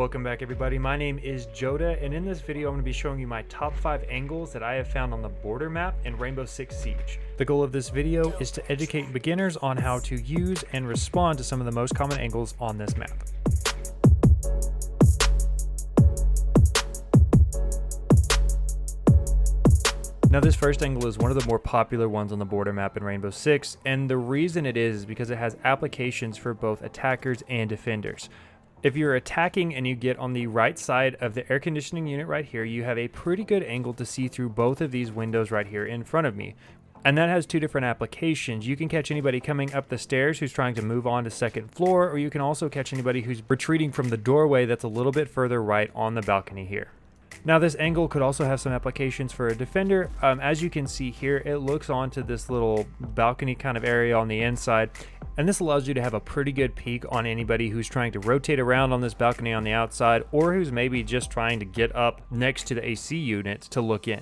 Welcome back everybody, my name is Joda, and in this video I'm going to be showing you my top 5 angles that I have found on the border map in Rainbow Six Siege. The goal of this video is to educate beginners on how to use and respond to some of the most common angles on this map. Now this first angle is one of the more popular ones on the border map in Rainbow Six, and the reason it is because it has applications for both attackers and defenders. If you're attacking and you get on the right side of the air conditioning unit right here, you have a pretty good angle to see through both of these windows right here in front of me. And that has two different applications. You can catch anybody coming up the stairs who's trying to move on to second floor, or you can also catch anybody who's retreating from the doorway that's a little bit further right on the balcony here. Now this angle could also have some applications for a defender. As you can see here, it looks onto this little balcony kind of area on the inside, and this allows you to have a pretty good peek on anybody who's trying to rotate around on this balcony on the outside, or who's maybe just trying to get up next to the AC unit to look in.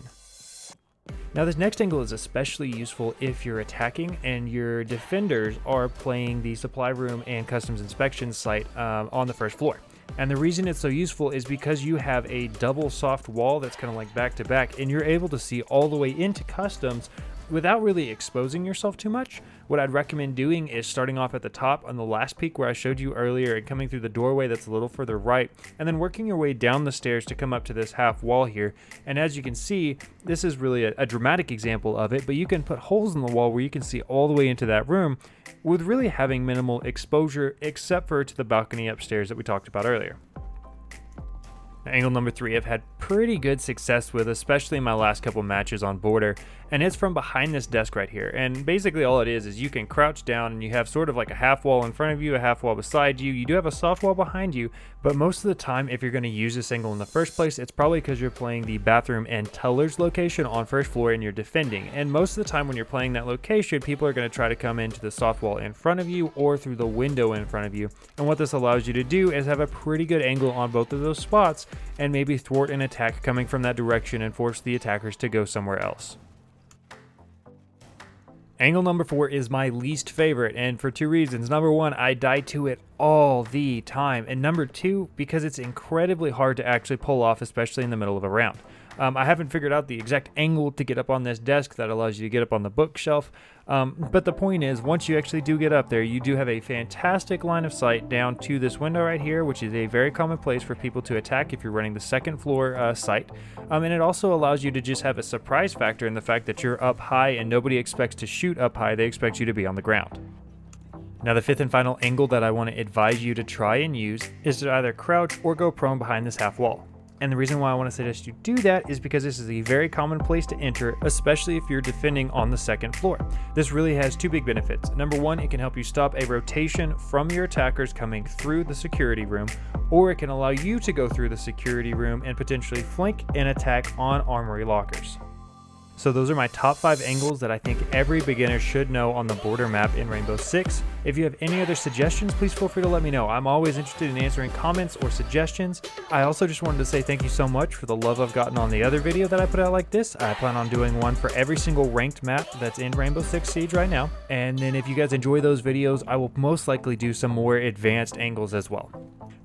Now this next angle is especially useful if you're attacking and your defenders are playing the supply room and customs inspection site on the first floor. And the reason it's so useful is because you have a double soft wall that's kind of like back to back, and you're able to see all the way into customs without really exposing yourself too much. What I'd recommend doing is starting off at the top on the last peak where I showed you earlier and coming through the doorway that's a little further right, and then working your way down the stairs to come up to this half wall here. And as you can see, this is really a dramatic example of it, but you can put holes in the wall where you can see all the way into that room with really having minimal exposure except for to the balcony upstairs that we talked about earlier. Angle number 3 I've had pretty good success with, especially in my last couple matches on border, and it's from behind this desk right here. And basically all it is you can crouch down and you have sort of like a half wall in front of you, a half wall beside you. You do have a soft wall behind you, but most of the time if you're going to use this angle in the first place, it's probably because you're playing the bathroom and tellers location on first floor and you're defending. And most of the time when you're playing that location, people are going to try to come into the soft wall in front of you or through the window in front of you. And what this allows you to do is have a pretty good angle on both of those spots and maybe thwart an attack coming from that direction and force the attackers to go somewhere else. Angle number 4 is my least favorite, and for two reasons. Number 1, I die to it all the time, and number 2, because it's incredibly hard to actually pull off, especially in the middle of a round. I haven't figured out the exact angle to get up on this desk that allows you to get up on the bookshelf, but the point is, once you actually do get up there, you do have a fantastic line of sight down to this window right here, which is a very common place for people to attack if you're running the second floor site. And it also allows you to just have a surprise factor in the fact that you're up high and nobody expects to shoot up high, they expect you to be on the ground. Now the 5th and final angle that I want to advise you to try and use is to either crouch or go prone behind this half wall. And the reason why I want to suggest you do that is because this is a very common place to enter, especially if you're defending on the second floor. This really has two big benefits. Number 1, it can help you stop a rotation from your attackers coming through the security room, or it can allow you to go through the security room and potentially flank an attack on armory lockers. So those are my top 5 angles that I think every beginner should know on the border map in Rainbow Six. If you have any other suggestions, please feel free to let me know. I'm always interested in answering comments or suggestions. I also just wanted to say thank you so much for the love I've gotten on the other video that I put out like this. I plan on doing one for every single ranked map that's in Rainbow Six Siege right now. And then if you guys enjoy those videos, I will most likely do some more advanced angles as well.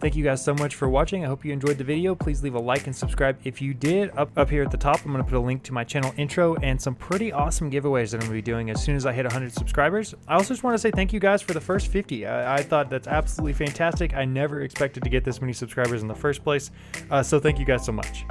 Thank you guys so much for watching. I hope you enjoyed the video. Please leave a like and subscribe if you did. Up here at the top, I'm going to put a link to my channel intro and some pretty awesome giveaways that I'm going to be doing as soon as I hit 100 subscribers. I also just want to say thank you guys for the first 50. I thought that's absolutely fantastic. I never expected to get this many subscribers in the first place. So thank you guys so much.